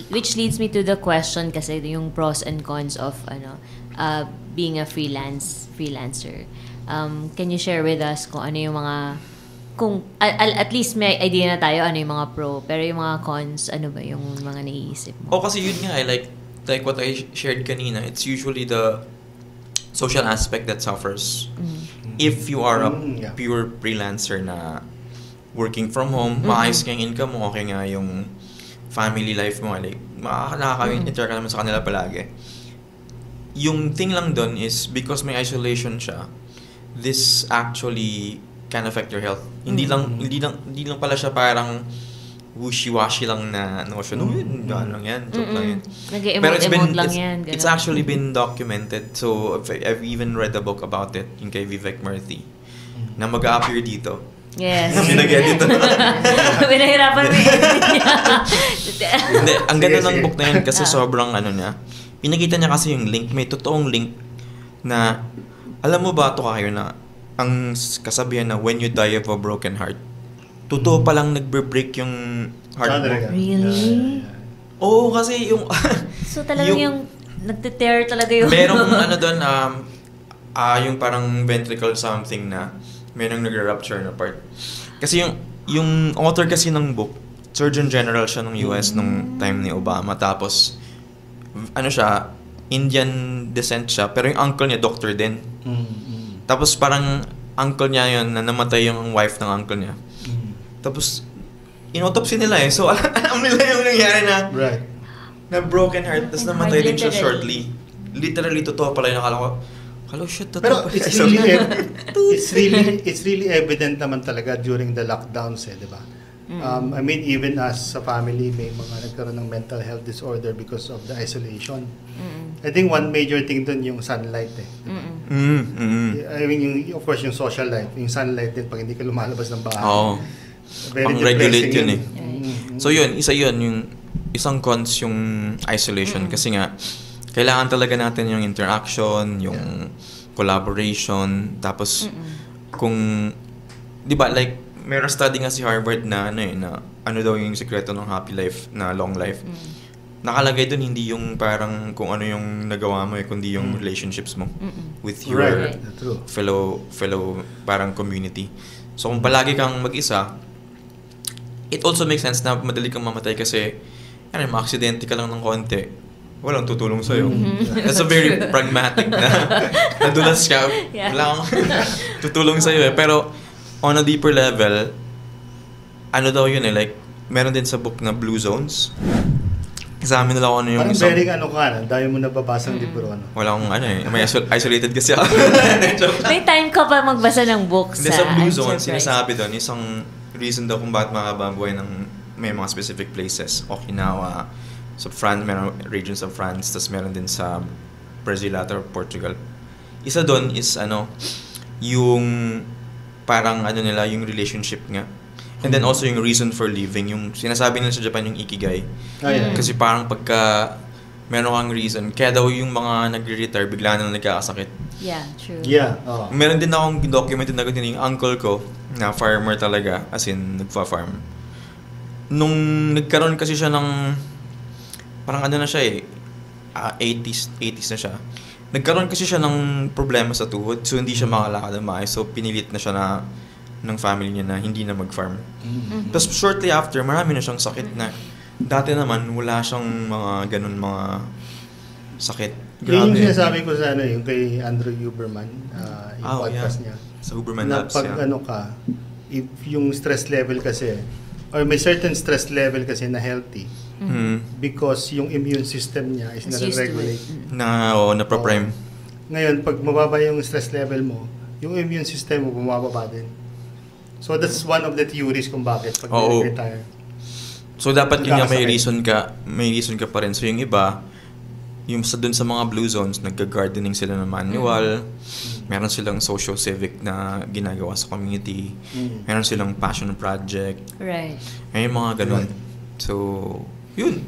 which leads me to the question kasi yung pros and cons of being a freelancer. Can you share with us kung ano yung mga at least may idea na tayo ano yung mga pro, pero yung mga cons, ano ba yung mga naiisip mo? Kasi yun nga, like what I shared kanina, it's usually the social aspect that suffers. If you are a pure freelancer na working from home, maayos nga yung income mo, okay nga yung family life mo, like nakaka-interact ka naman sa kanila palagi. Yung thing lang dun is because may isolation siya, this actually can affect your health. Hindi lang pala siya parang wishy-washy lang na notion. Ano lang yan, joke lang yan. Pero it's actually been documented. So I've even read a book about it, yung kay Vivek Murthy, na mag-a-appear dito. Yes. Pinag-edit. Pinahirapan mo i-edit niya. Hindi, ang ganda ng book na yun kasi sobrang niya. Pinakita niya kasi yung link, may totoong link na, alam mo ba ito kayo na ang kasabihan na when you die of a broken heart, totoo palang nagbe-break yung heart mo. Really? Oo, kasi yung so talagang yung nagte-tear talaga yung merong doon yung parang ventricle something na merong nag-rupture na part. Kasi yung author kasi ng book, Surgeon General siya ng US nung time ni Obama, tapos siya, Indian descent siya, pero yung uncle niya doctor din. Tapos parang uncle niya yun na namatay yung wife ng uncle niya. Tapos inautopsy nila so alam nila yung nangyari na broken heart, tapos namatay din siya shortly. Literally totoo pala yung nakala ko. Shit, totoo. Pero it's really evident naman talaga during the lockdowns, di ba? I mean, even as a family, may mga nagkaroon ng mental health disorder because of the isolation. I think one major thing dun yung sunlight I mean, of course, yung social life. Yung sunlight din, pag hindi ka lumalabas ng bahay. Pang-regulate yun So yun, yung isang cons yung isolation. Kasi nga, kailangan talaga natin yung interaction, yung collaboration. Tapos, kung, di ba, like, meron study nga si Harvard na ano daw yung sekreto ng happy life na long life. Nakalagay dun hindi yung parang kung ano yung nagawa mo kundi yung relationships mo with your fellow parang community. So kung palagi kang mag-isa, it also makes sense na madali kang mamatay kasi ma-aksidente ka lang ng konti, walang tutulong sa'yo. That's a very pragmatic na nadulas ka, walang tutulong sa'yo Pero on a deeper level, daw yun like, meron din sa book na Blue Zones. Examine nila kung ano yung isang... Parang dahil mo nababasa ng libro, Wala akong may isolated kasi ako. May time ka pa magbasa ng books, sa Blue Zones, sinasabi doon, isang reason daw kung bakit makababuhay ng may mga specific places. Okinawa, sa France, meron regions of France, tapos meron din sa Brazil at Portugal. Isa doon is, yung parang nila yung relationship nga. And then also yung reason for living, yung sinasabi nila sa Japan yung ikigai. Kasi parang pagka meron kang reason, kaya daw yung mga nagre-retire bigla na nagkakasakit. Yeah, true. Yeah. Meron din akong documented na ganito yung uncle ko na farmer talaga, as in nagfa-farm. Nung nagkaroon kasi siya ng parang na siya 80s na siya. Nagkaroon kasi siya ng problema sa tuhod, so hindi siya makalakad ng maayos. So pinilit na siya ng family niya na hindi na mag-farm. Tapos shortly after, marami na siyang sakit na dati naman wala siyang mga ganun mga sakit. Grabe. Yung sinasabi ko sa yung kay Andrew Huberman, yung podcast niya. Sa Huberman Labs, pag if yung stress level kasi, or may certain stress level kasi na healthy, because yung immune system niya is na-regulate. Na-prime. Ngayon, pag mababa yung stress level mo, yung immune system mo bumababa din. So that's one of the theories kung bakit pag retire. So dapat yun nga may reason ka pa rin. So yung iba, yung dun sa mga blue zones, nagga-gardening sila ng manual, meron silang socio-civic na ginagawa sa community, meron silang passion project. Right. Yung mga ganun. So, yun.